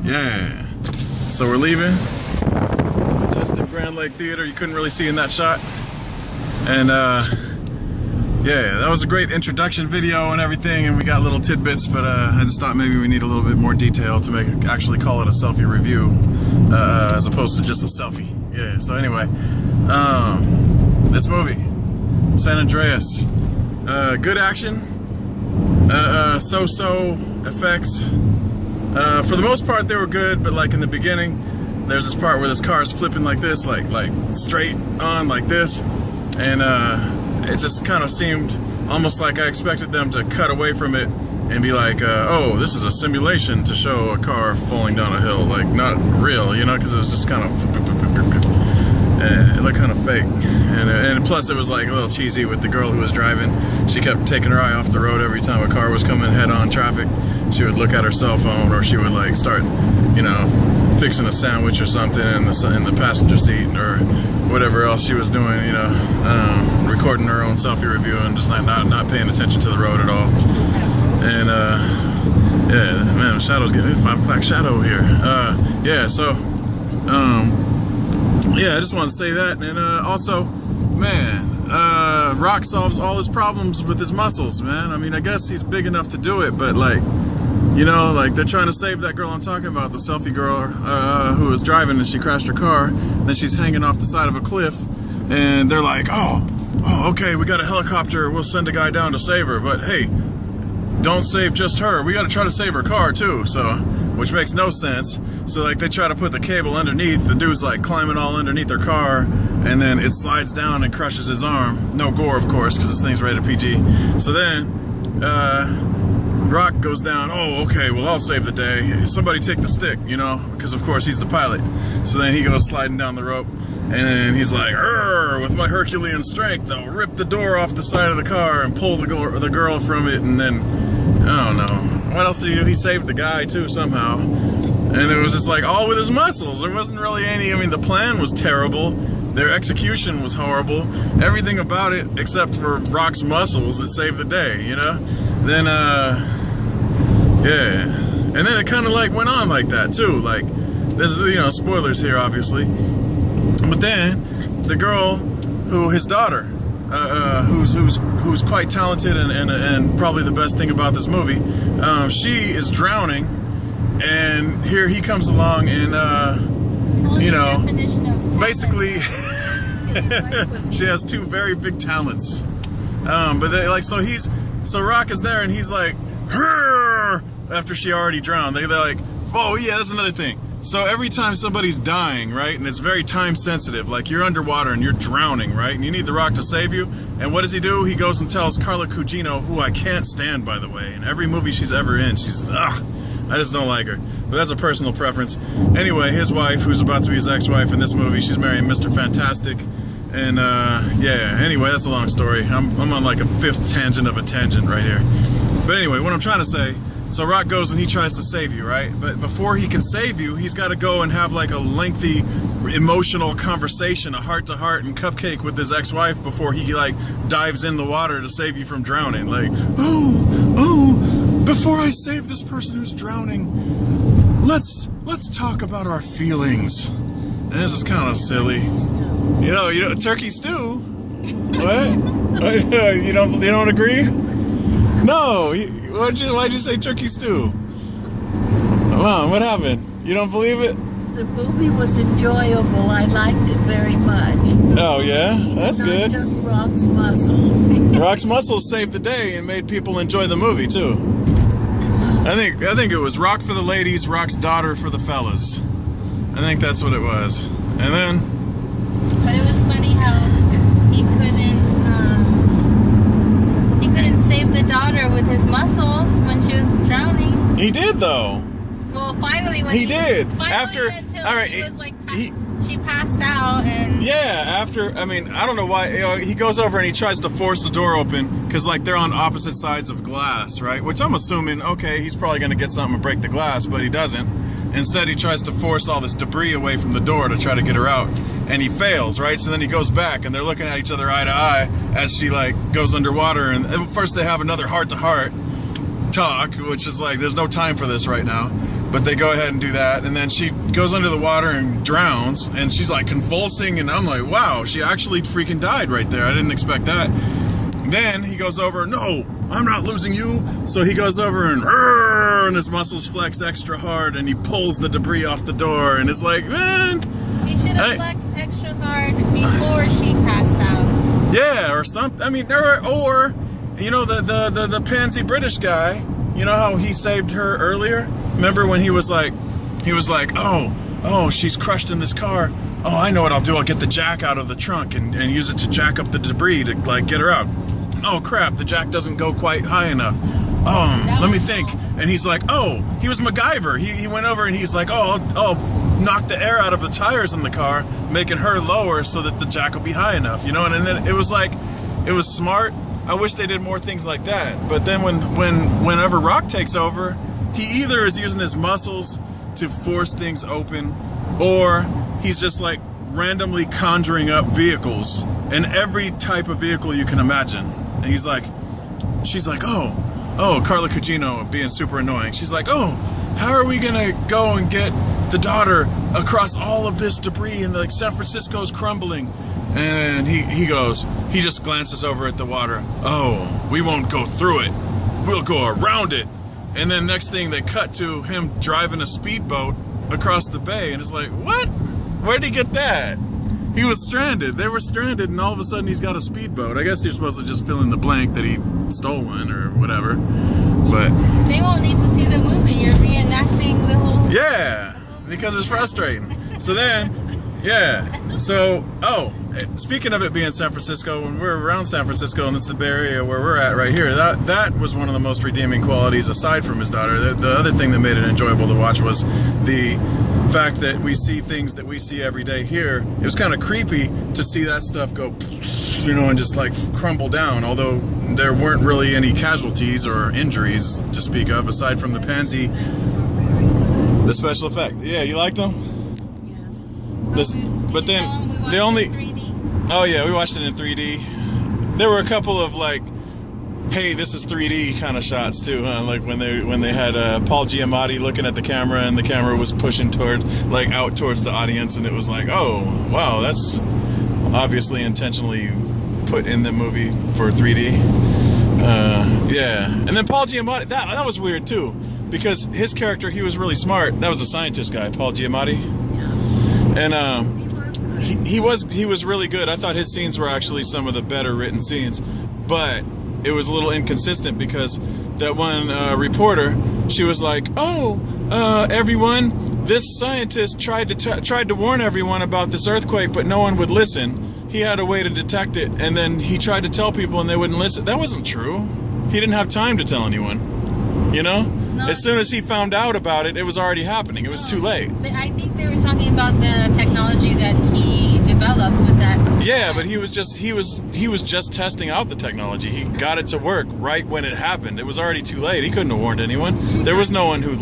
Yeah. So we're leaving. Majestic Grand Lake Theater. You couldn't really see in that shot. And yeah, that was a great introduction video and everything, and we got little tidbits, but I just thought maybe we need a little bit more detail to actually call it a selfie review, as opposed to just a selfie. Yeah, so anyway, this movie, San Andreas, good action, so-so effects. For the most part, they were good, but like in the beginning, there's this part where this car is flipping like this, like straight on like this, and it just kind of seemed almost like I expected them to cut away from it and be like, oh, this is a simulation to show a car falling down a hill, like not real, you know, because it was just kind of, it looked kind of fake. And plus it was like a little cheesy with the girl who was driving. She kept taking her eye off the road every time a car was coming head-on traffic. She would look at her cell phone, or she would like start, you know, fixing a sandwich or something in the passenger seat, or whatever else she was doing, you know, recording her own selfie review and just not paying attention to the road at all. And yeah, man, the shadow's getting 5 o'clock shadow here. Yeah, so yeah, I just want to say that. And also, man, Rock solves all his problems with his muscles, man. I mean, I guess he's big enough to do it, but like, you know, like they're trying to save that girl I'm talking about, the selfie girl who was driving and she crashed her car. Then she's hanging off the side of a cliff, and they're like, oh, okay, we got a helicopter. We'll send a guy down to save her. But hey, don't save just her. We got to try to save her car too. So, which makes no sense. So like they try to put the cable underneath. The dude's like climbing all underneath her car, and then it slides down and crushes his arm. No gore, of course, because this thing's rated PG. So then, Rock goes down. Oh, okay, well, I'll save the day. Somebody take the stick, you know, because of course he's the pilot. So then he goes sliding down the rope, and then he's like, with my Herculean strength, I'll rip the door off the side of the car and pull the girl from it. And then, I don't know, what else did he do? He saved the guy too somehow. And it was just like all with his muscles. There wasn't really any, I mean, the plan was terrible. Their execution was horrible. Everything about it, except for Rock's muscles, that saved the day, you know? Then, yeah. And then it kind of like went on like that too. Like, this is, you know, spoilers here, obviously. But then, the girl who, his daughter, who's quite talented and probably the best thing about this movie, she is drowning, and here he comes along and, you know, basically, she has 2 very big talents. But they like, so Rock is there and he's like, "Hurr!" after she already drowned. They're like, oh yeah, that's another thing. So every time somebody's dying, right, and it's very time sensitive, like you're underwater and you're drowning, right, and you need the Rock to save you, and what does he do? He goes and tells Carla Gugino, who I can't stand, by the way. In every movie she's ever in, she's, I just don't like her. But that's a personal preference. Anyway, his wife, who's about to be his ex-wife in this movie, she's marrying Mr. Fantastic. And, yeah, anyway, that's a long story. I'm on like a 5th tangent of a tangent right here. But anyway, what I'm trying to say, so Rock goes and he tries to save you, right? But before he can save you, he's got to go and have like a lengthy, emotional conversation, a heart-to-heart and cupcake with his ex-wife before he like dives in the water to save you from drowning. Like, before I save this person who's drowning, let's talk about our feelings. And this is kind of silly. You know, turkey stew. What? You don't agree? No. Why'd you say turkey stew? Come on, what happened? You don't believe it? The movie was enjoyable. I liked it very much. Oh yeah, that's good. Not just Rock's muscles. Rock's muscles saved the day and made people enjoy the movie too. I think it was Rock for the ladies, Rock's daughter for the fellas. I think that's what it was. And then. But it was funny how he couldn't save the daughter with his muscles when she was drowning. He did though. Well, finally when he did. After all right, she was like she passed out and I mean, I don't know why, you know, he goes over and he tries to force the door open because like they're on opposite sides of glass, right? Which I'm assuming, okay, he's probably going to get something and break the glass, but he doesn't. Instead, he tries to force all this debris away from the door to try to get her out, and he fails, right? So then he goes back, and they're looking at each other eye to eye as she like goes underwater, and first they have another heart-to-heart talk, which is like, there's no time for this right now. But they go ahead and do that, and then she goes under the water and drowns, and she's like convulsing, and I'm like, wow, she actually freaking died right there. I didn't expect that. Then he goes over, no, I'm not losing you. So he goes over and his muscles flex extra hard, and he pulls the debris off the door, and it's like, man. He should have flexed extra hard before she passed out. Yeah, or something. I mean, or you know, the pansy British guy, you know how he saved her earlier? Remember when he was like, oh, she's crushed in this car. Oh, I know what I'll do. I'll get the jack out of the trunk and use it to jack up the debris to like get her out. Oh crap, the jack doesn't go quite high enough. Let me think. And he's like, oh, he was MacGyver. He went over and he's like, oh, I'll knock the air out of the tires in the car, making her lower so that the jack will be high enough, you know? And then it was like, it was smart. I wish they did more things like that. But then whenever Rock takes over, he either is using his muscles to force things open, or he's just like randomly conjuring up vehicles, and every type of vehicle you can imagine. And he's like, she's like, oh, Carla Cugino being super annoying. She's like, oh, how are we gonna go and get the daughter across all of this debris, and like San Francisco's crumbling? And he just glances over at the water. Oh, we won't go through it. We'll go around it. And then next thing they cut to him driving a speedboat across the bay, and it's like, what? Where'd he get that? He was stranded. They were stranded, and all of a sudden he's got a speedboat. I guess you're supposed to just fill in the blank that he stole one or whatever. But they won't need to see the movie. You're reenacting the whole. Yeah, because it's frustrating. So then, yeah. So, speaking of it being San Francisco, when we're around San Francisco, and this is the Bay Area where we're at right here, that was one of the most redeeming qualities aside from his daughter. The other thing that made it enjoyable to watch was the fact that we see things that we see every day here. It was kind of creepy to see that stuff go, you know, and just like crumble down, although there weren't really any casualties or injuries to speak of aside from the pansy. The special effect. Yeah, you liked them? Yes. But then the only... 3D. Oh yeah, we watched it in 3D. There were a couple of like, hey, this is 3D kind of shots too, huh? Like when they had Paul Giamatti looking at the camera, and the camera was pushing out towards the audience, and it was like, oh wow, that's obviously intentionally put in the movie for 3D. Yeah, and then Paul Giamatti, that was weird too, because his character, he was really smart. That was the scientist guy, Paul Giamatti, and he was really good. I thought his scenes were actually some of the better written scenes, but it was a little inconsistent because that one reporter, she was like, "Oh, everyone, this scientist tried to warn everyone about this earthquake, but no one would listen. He had a way to detect it, and then he tried to tell people, and they wouldn't listen." That wasn't true. He didn't have time to tell anyone. You know, as soon as he found out about it, it was already happening. It was too late. I think they were talking about the technology that he developed with that. Yeah, but he was just testing out the technology. He got it to work right when it happened. It was already too late. He couldn't have warned anyone. There was no one who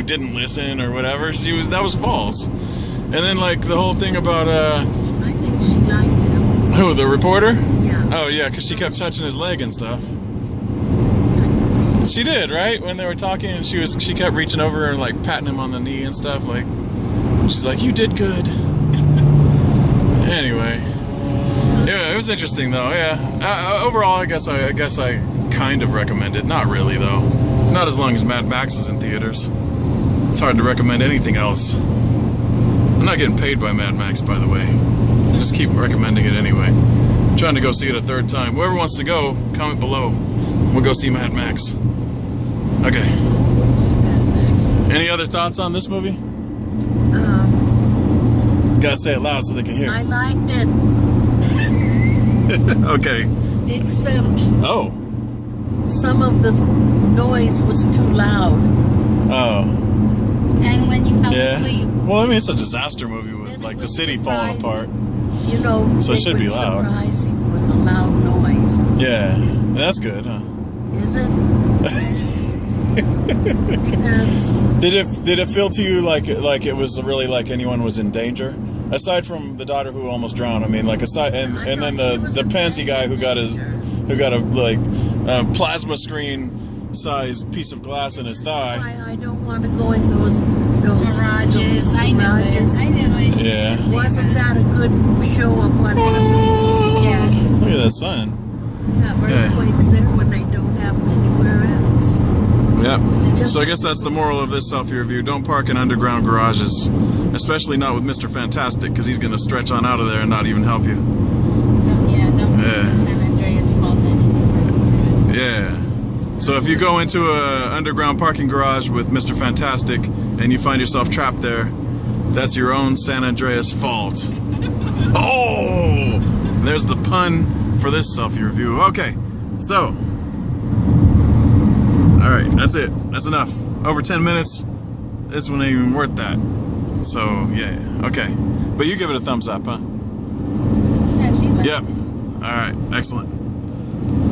didn't listen or whatever. That was false. And then like the whole thing about I think she liked him. who, the reporter? Yeah. Oh yeah, because she kept touching his leg and stuff. She did, right? When they were talking, and she kept reaching over and like patting him on the knee and stuff. Like, she's like, "You did good." Anyway, yeah, it was interesting though. Yeah, overall, I guess I kind of recommend it. Not really though. Not as long as Mad Max is in theaters. It's hard to recommend anything else. I'm not getting paid by Mad Max, by the way. I just keep recommending it anyway. I'm trying to go see it a third time. Whoever wants to go, comment below. We'll go see Mad Max. Okay. Any other thoughts on this movie? Gotta say it loud so they can hear. I liked it. Okay. Except some of the noise was too loud. Oh. And when you fell asleep. Well, I mean, it's a disaster movie with like the city falling apart. You know, so it should be loud. Surprise you with a loud noise. Yeah, that's good, huh? Is it? Did it feel to you like it was really like anyone was in danger, aside from the daughter who almost drowned? I mean, like aside and then the pansy guy who got a like plasma screen size piece of glass in his thigh. That's why I don't want to go in those Garages. I knew Garages. it. I knew it. Yeah. Wasn't that a good show of what happens? Yes. Look at that sun. Yeah, earthquakes there when they don't have them anywhere else. Yep. So I guess that's the moral of this selfie review. Don't park in underground garages, especially not with Mr. Fantastic, because he's going to stretch on out of there and not even help you. Don't Yeah. San Andreas fault anymore. Yeah. So if you go into a underground parking garage with Mr. Fantastic and you find yourself trapped there, that's your own San Andreas fault. Oh! There's the pun for this selfie review. Okay. So, all right, that's it. That's enough. Over 10 minutes. This one ain't even worth that. So, yeah, okay. But you give it a thumbs up, huh? Yeah, she liked Yep. it. All right, excellent.